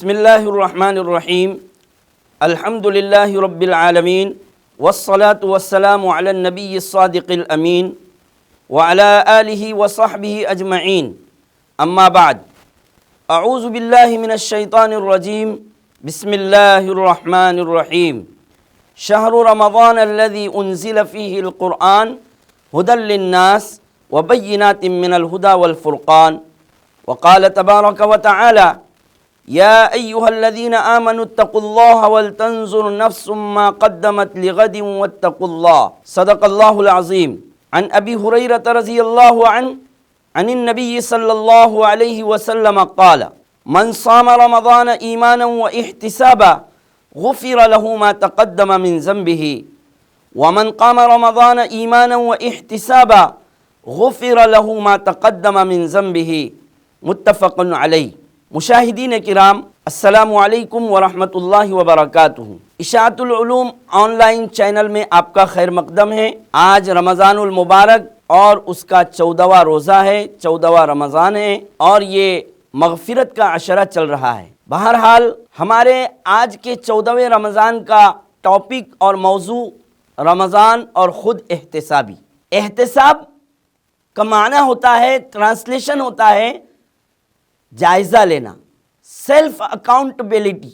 بسم اللہ الرحمن الرحیم الحمد للہ رب العالمین والصلاة والسلام علی النبی الصادق الامین وعلی آلہ وصحبہ اجمعین اما بعد اعوذ باللہ من الشیطان الرجیم بسم اللہ الرحمن الرحیم شہر رمضان الذی انزل فیہ القرآن ہدی للناس وبینات من الہدی والفرقان وقال تبارک وتعالی یا ایہا الذین آمنوا اتقوا اللہ ولتنظر نفس ما قدمت لغد واتقوا اللہ صدق اللہ العظیم عن ابی ہریرہ رضی اللہ عنہ عن النبی صلی اللہ علیہ وسلم قال من صام رمضان ایمانا واحتسابا غفر له ما تقدم من ذنبه ومن قام رمضان ایمانا واحتسابا غفر له ما تقدم من ذنبه متفق علیہ۔ مشاہدین کرام السلام علیکم ورحمۃ اللہ وبرکاتہ۔ اشاعت العلوم آن لائن چینل میں آپ کا خیر مقدم ہے۔ آج رمضان المبارک اور اس کا 14واں روزہ ہے، 14واں رمضان ہے اور یہ مغفرت کا عشرہ چل رہا ہے۔ بہرحال ہمارے آج کے 14ویں رمضان کا ٹاپک اور موضوع رمضان اور خود احتسابی۔ احتساب کا معنی ہوتا ہے، ٹرانسلیشن ہوتا ہے جائزہ لینا، سیلف اکاؤنٹیبلٹی،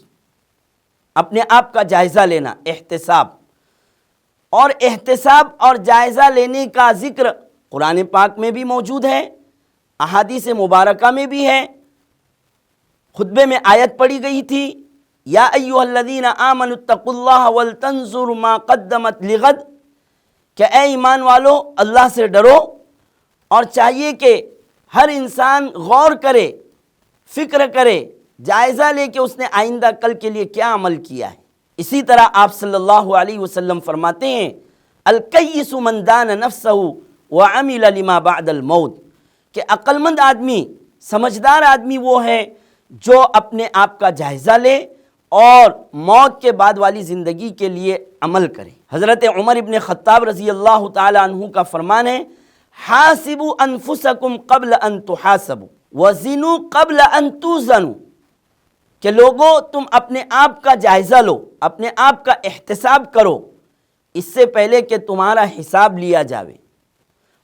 اپنے آپ کا جائزہ لینا، احتساب۔ اور احتساب اور جائزہ لینے کا ذکر قرآن پاک میں بھی موجود ہے، احادیث مبارکہ میں بھی ہے۔ خطبے میں آیت پڑھی گئی تھی، یا ایھا الذین آمنوا اتقوا اللہ ولتنظر ما قدمت لغد، کہ اے ایمان والو اللہ سے ڈرو اور چاہیے کہ ہر انسان غور کرے، فکر کرے، جائزہ لے کہ اس نے آئندہ کل کے لیے کیا عمل کیا ہے۔ اسی طرح آپ صلی اللہ علیہ وسلم فرماتے ہیں الکیس من دان نفسہ وعمل لما بعد الموت، کہ عقل مند آدمی، سمجھدار آدمی وہ ہے جو اپنے آپ کا جائزہ لے اور موت کے بعد والی زندگی کے لیے عمل کرے۔ حضرت عمر ابن خطاب رضی اللہ تعالی عنہ کا فرمان ہے حاسبوا انفسکم قبل ان تحاسبوا وزنوا قبل ان توزنوا، کہ لوگوں تم اپنے آپ کا جائزہ لو، اپنے آپ کا احتساب کرو اس سے پہلے کہ تمہارا حساب لیا جاوے،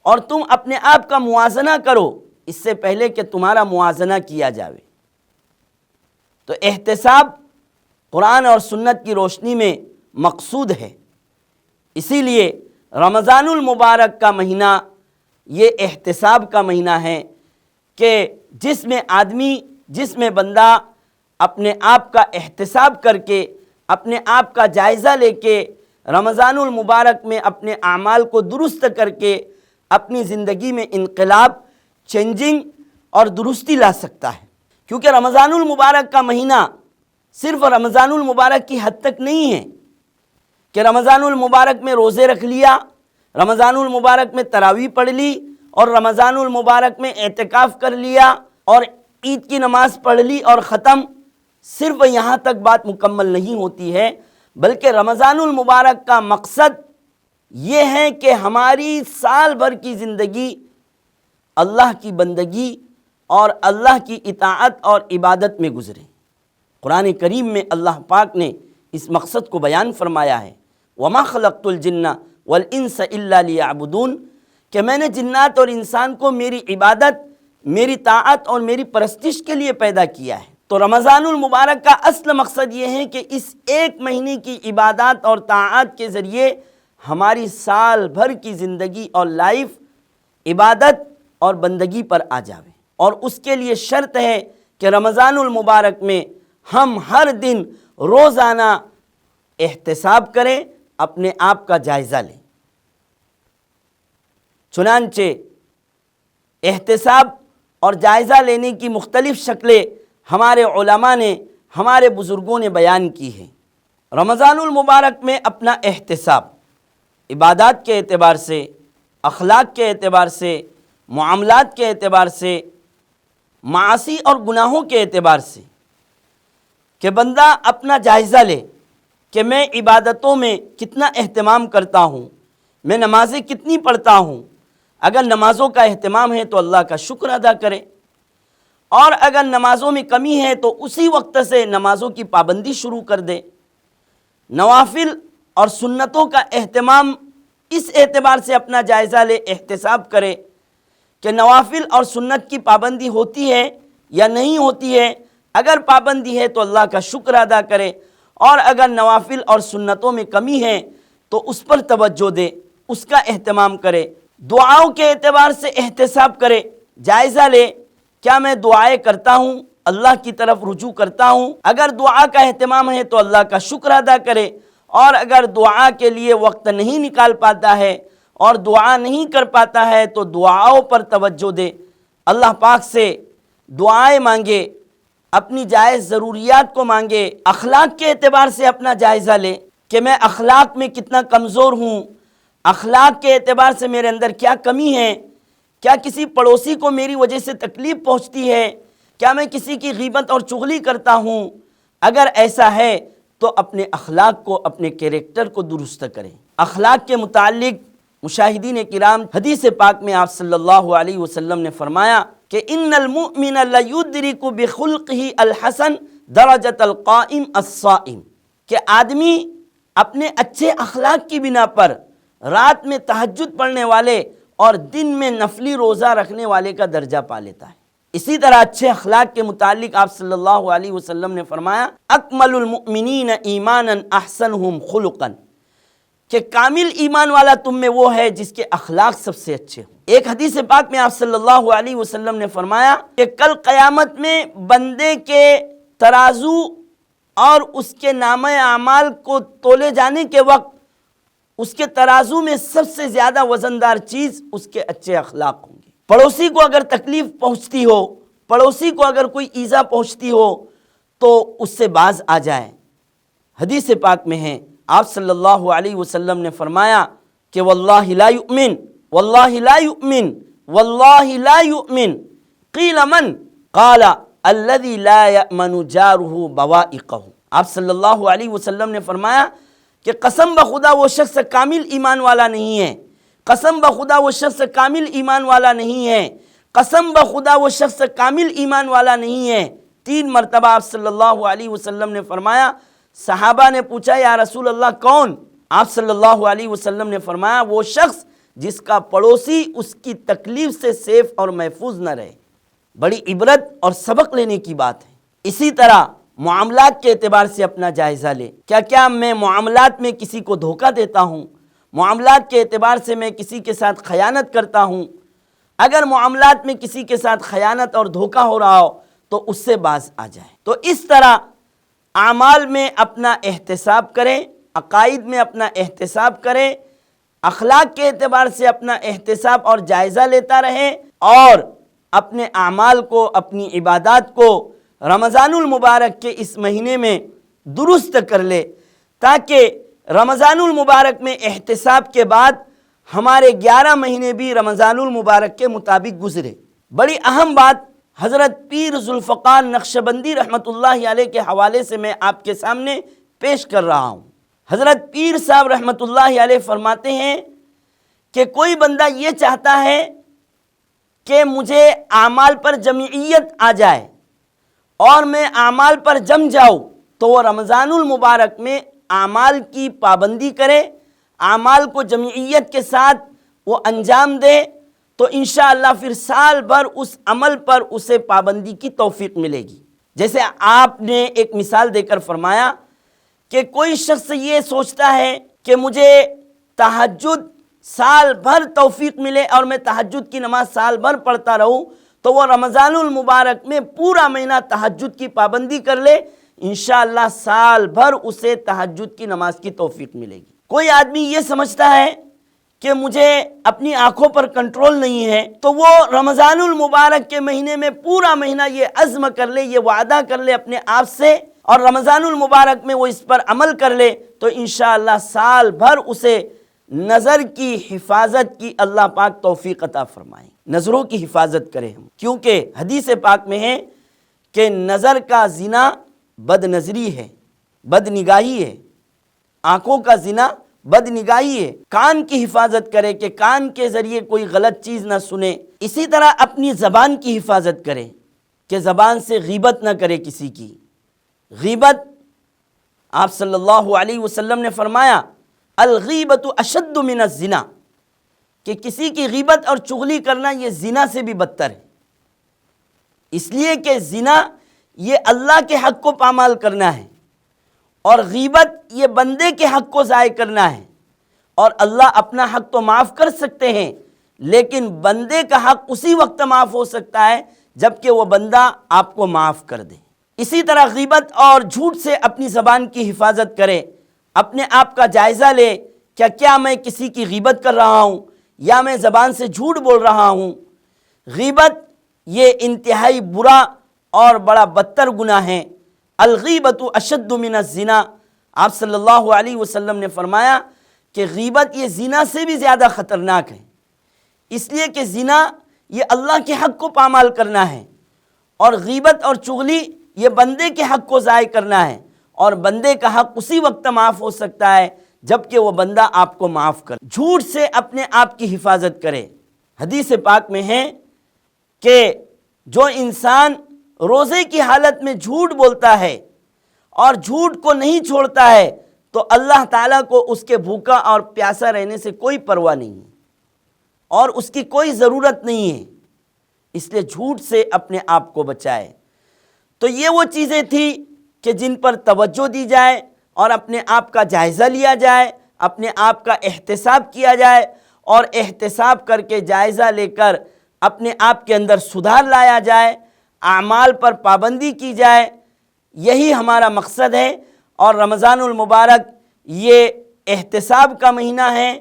اور تم اپنے آپ کا موازنہ کرو اس سے پہلے کہ تمہارا موازنہ کیا جاوے۔ تو احتساب قرآن اور سنت کی روشنی میں مقصود ہے، اسی لیے رمضان المبارک کا مہینہ یہ احتساب کا مہینہ ہے کہ جس میں بندہ اپنے آپ کا احتساب کر کے، اپنے آپ کا جائزہ لے کے رمضان المبارک میں اپنے اعمال کو درست کر کے اپنی زندگی میں انقلاب، چینجنگ اور درستی لا سکتا ہے۔ کیونکہ رمضان المبارک کا مہینہ صرف رمضان المبارک کی حد تک نہیں ہے کہ رمضان المبارک میں روزے رکھ لیا، رمضان المبارک میں تراویح پڑھ لی اور رمضان المبارک میں اعتکاف کر لیا اور عید کی نماز پڑھ لی اور ختم۔ صرف یہاں تک بات مکمل نہیں ہوتی ہے، بلکہ رمضان المبارک کا مقصد یہ ہے کہ ہماری سال بھر کی زندگی اللہ کی بندگی اور اللہ کی اطاعت اور عبادت میں گزرے۔ قرآن کریم میں اللہ پاک نے اس مقصد کو بیان فرمایا ہے وَمَا خَلَقْتُ الْجِنَّ وَالْإِنسَ إِلَّا لِيَعْبُدُونَ، کہ میں نے جنات اور انسان کو میری عبادت، میری طاعت اور میری پرستش کے لیے پیدا کیا ہے۔ تو رمضان المبارک کا اصل مقصد یہ ہے کہ اس ایک مہینے کی عبادات اور طاعت کے ذریعے ہماری سال بھر کی زندگی اور لائف عبادت اور بندگی پر آ جاوے، اور اس کے لیے شرط ہے کہ رمضان المبارک میں ہم ہر دن روزانہ احتساب کریں، اپنے آپ کا جائزہ لیں۔ چنانچہ احتساب اور جائزہ لینے کی مختلف شکلیں ہمارے علماء نے، ہمارے بزرگوں نے بیان کی ہیں۔ رمضان المبارک میں اپنا احتساب عبادات کے اعتبار سے، اخلاق کے اعتبار سے، معاملات کے اعتبار سے، معاصی اور گناہوں کے اعتبار سے، کہ بندہ اپنا جائزہ لے کہ میں عبادتوں میں کتنا اہتمام کرتا ہوں، میں نمازیں کتنی پڑھتا ہوں۔ اگر نمازوں کا اہتمام ہے تو اللہ کا شکر ادا کرے، اور اگر نمازوں میں کمی ہے تو اسی وقت سے نمازوں کی پابندی شروع کر دے۔ نوافل اور سنتوں کا اہتمام اس اعتبار سے اپنا جائزہ لے، احتساب کرے کہ نوافل اور سنت کی پابندی ہوتی ہے یا نہیں ہوتی ہے۔ اگر پابندی ہے تو اللہ کا شکر ادا کرے، اور اگر نوافل اور سنتوں میں کمی ہے تو اس پر توجہ دے، اس کا اہتمام کرے۔ دعاؤں کے اعتبار سے احتساب کرے، جائزہ لے، کیا میں دعائیں کرتا ہوں، اللہ کی طرف رجوع کرتا ہوں؟ اگر دعا کا اہتمام ہے تو اللہ کا شکر ادا کرے، اور اگر دعا کے لیے وقت نہیں نکال پاتا ہے اور دعا نہیں کر پاتا ہے تو دعاؤں پر توجہ دے، اللہ پاک سے دعائیں مانگے، اپنی جائز ضروریات کو مانگے۔ اخلاق کے اعتبار سے اپنا جائزہ لے کہ میں اخلاق میں کتنا کمزور ہوں، اخلاق کے اعتبار سے میرے اندر کیا کمی ہے، کیا کسی پڑوسی کو میری وجہ سے تکلیف پہنچتی ہے، کیا میں کسی کی غیبت اور چغلی کرتا ہوں؟ اگر ایسا ہے تو اپنے اخلاق کو، اپنے کیریکٹر کو درست کریں۔ اخلاق کے متعلق مشاہدین کرام، حدیث پاک میں آپ صلی اللہ علیہ وسلم نے فرمایا کہ ان المؤمن لیدرک بخلقہ الحسن درجۃ القائم الصائم، کہ آدمی اپنے اچھے اخلاق کی بنا پر رات میں تہجد پڑھنے والے اور دن میں نفلی روزہ رکھنے والے کا درجہ پا لیتا ہے۔ اسی طرح اچھے اخلاق کے متعلق آپ صلی اللہ علیہ وسلم نے فرمایا اکمل المؤمنین ایمانا احسنہم خلقا، کہ کامل ایمان والا تم میں وہ ہے جس کے اخلاق سب سے اچھے ہوں۔ ایک حدیث پاک میں آپ صلی اللہ علیہ وسلم نے فرمایا کہ کل قیامت میں بندے کے ترازو اور اس کے نامہ اعمال کو تولے جانے کے وقت اس کے ترازو میں سب سے زیادہ وزندار چیز اس کے اچھے اخلاق ہوں گے۔ پڑوسی کو اگر تکلیف پہنچتی ہو، پڑوسی کو اگر کوئی ایذا پہنچتی ہو تو اس سے باز آ جائے۔ حدیث پاک میں ہے آپ صلی اللہ علیہ وسلم نے فرمایا کہ واللہ لا یؤمن، واللہ لا یؤمن، واللہ لا یؤمن، قیل من؟ قال الذی لا یأمن جارہ بوائقہ۔ آپ صلی اللہ علیہ وسلم نے فرمایا کہ قسم بخدا وہ شخص کامل ایمان والا نہیں ہے، قسم بخدا وہ شخص کامل ایمان والا نہیں ہے، قسم بخدا وہ شخص کامل ایمان والا نہیں ہے۔ 3 مرتبہ آپ صلی اللہ علیہ وسلم نے فرمایا۔ صحابہ نے پوچھا یا رسول اللہ کون؟ آپ صلی اللہ علیہ وسلم نے فرمایا وہ شخص جس کا پڑوسی اس کی تکلیف سے سیف اور محفوظ نہ رہے۔ بڑی عبرت اور سبق لینے کی بات ہے۔ اسی طرح معاملات کے اعتبار سے اپنا جائزہ لے، کیا میں معاملات میں کسی کو دھوکہ دیتا ہوں؟ معاملات کے اعتبار سے میں کسی کے ساتھ خیانت کرتا ہوں؟ اگر معاملات میں کسی کے ساتھ خیانت اور دھوکہ ہو رہا ہو تو اس سے باز آ جائے۔ تو اس طرح اعمال میں اپنا احتساب کریں، عقائد میں اپنا احتساب کریں، اخلاق کے اعتبار سے اپنا احتساب اور جائزہ لیتا رہے، اور اپنے اعمال کو، اپنی عبادات کو رمضان المبارک کے اس مہینے میں درست کر لے، تاکہ رمضان المبارک میں احتساب کے بعد ہمارے 11 مہینے بھی رمضان المبارک کے مطابق گزرے۔ بڑی اہم بات حضرت پیر ذوالفقار نقشبندی رحمۃ اللہ علیہ کے حوالے سے میں آپ کے سامنے پیش کر رہا ہوں۔ حضرت پیر صاحب رحمۃ اللہ علیہ فرماتے ہیں کہ کوئی بندہ یہ چاہتا ہے کہ مجھے اعمال پر جمعیت آ جائے اور میں اعمال پر جم جاؤں، تو وہ رمضان المبارک میں اعمال کی پابندی کرے، اعمال کو جمعیت کے ساتھ وہ انجام دے، تو انشاءاللہ پھر سال بھر اس عمل پر اسے پابندی کی توفیق ملے گی۔ جیسے آپ نے ایک مثال دے کر فرمایا کہ کوئی شخص یہ سوچتا ہے کہ مجھے تہجد سال بھر توفیق ملے اور میں تہجد کی نماز سال بھر پڑھتا رہوں، تو وہ رمضان المبارک میں پورا مہینہ تہجد کی پابندی کر لے، انشاءاللہ سال بھر اسے تہجد کی نماز کی توفیق ملے گی۔ کوئی آدمی یہ سمجھتا ہے کہ مجھے اپنی آنکھوں پر کنٹرول نہیں ہے، تو وہ رمضان المبارک کے مہینے میں پورا مہینہ یہ عزم کر لے، یہ وعدہ کر لے اپنے آپ سے، اور رمضان المبارک میں وہ اس پر عمل کر لے، تو انشاءاللہ سال بھر اسے نظر کی حفاظت کی اللہ پاک توفیق عطا فرمائیں۔ نظروں کی حفاظت کریں ہم، کیونکہ حدیث پاک میں ہے کہ نظر کا زنا بد نظری ہے، بد نگاہی ہے، آنکھوں کا زنا بد نگاہی ہے۔ کان کی حفاظت کرے کہ کان کے ذریعے کوئی غلط چیز نہ سنے۔ اسی طرح اپنی زبان کی حفاظت کریں کہ زبان سے غیبت نہ کرے کسی کی۔ غیبت، آپ صلی اللہ علیہ وسلم نے فرمایا الغیبت اشد من الزنا، کہ کسی کی غیبت اور چغلی کرنا یہ زنا سے بھی بدتر ہے، اس لیے کہ زنا یہ اللہ کے حق کو پامال کرنا ہے، اور غیبت یہ بندے کے حق کو ضائع کرنا ہے۔ اور اللہ اپنا حق تو معاف کر سکتے ہیں، لیکن بندے کا حق اسی وقت معاف ہو سکتا ہے جب کہ وہ بندہ آپ کو معاف کر دے۔ اسی طرح غیبت اور جھوٹ سے اپنی زبان کی حفاظت کرے، اپنے آپ کا جائزہ لے، کیا میں کسی کی غیبت کر رہا ہوں یا میں زبان سے جھوٹ بول رہا ہوں۔ غیبت یہ انتہائی برا اور بڑا بدتر گناہ ہے۔ الغیبت اشد من الزنا، آپ صلی اللہ علیہ وسلم نے فرمایا کہ غیبت یہ زنا سے بھی زیادہ خطرناک ہے، اس لیے کہ زنا یہ اللہ کے حق کو پامال کرنا ہے، اور غیبت اور چغلی یہ بندے کے حق کو ضائع کرنا ہے، اور بندے کا حق اسی وقت معاف ہو سکتا ہے جب کہ وہ بندہ آپ کو معاف کر۔ جھوٹ سے اپنے آپ کی حفاظت کرے۔ حدیث پاک میں ہے کہ جو انسان روزے کی حالت میں جھوٹ بولتا ہے اور جھوٹ کو نہیں چھوڑتا ہے تو اللہ تعالیٰ کو اس کے بھوکا اور پیاسا رہنے سے کوئی پرواہ نہیں ہے اور اس کی کوئی ضرورت نہیں ہے، اس لیے جھوٹ سے اپنے آپ کو بچائے۔ تو یہ وہ چیزیں تھیں کہ جن پر توجہ دی جائے اور اپنے آپ کا جائزہ لیا جائے، اپنے آپ کا احتساب کیا جائے، اور احتساب کر کے جائزہ لے کر اپنے آپ کے اندر سدھار لایا جائے، اعمال پر پابندی کی جائے۔ یہی ہمارا مقصد ہے، اور رمضان المبارک یہ احتساب کا مہینہ ہے۔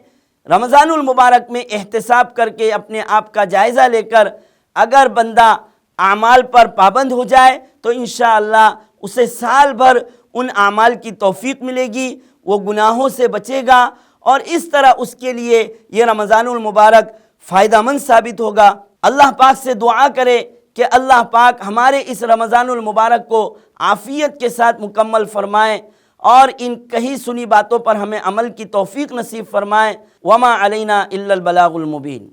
رمضان المبارک میں احتساب کر کے اپنے آپ کا جائزہ لے کر اگر بندہ اعمال پر پابند ہو جائے تو انشاءاللہ اسے سال بھر ان اعمال کی توفیق ملے گی، وہ گناہوں سے بچے گا، اور اس طرح اس کے لیے یہ رمضان المبارک فائدہ مند ثابت ہوگا۔ اللہ پاک سے دعا کرے کہ اللہ پاک ہمارے اس رمضان المبارک کو عافیت کے ساتھ مکمل فرمائے، اور ان کہی سنی باتوں پر ہمیں عمل کی توفیق نصیب فرمائے۔ وما علینا الا البلاغ المبین۔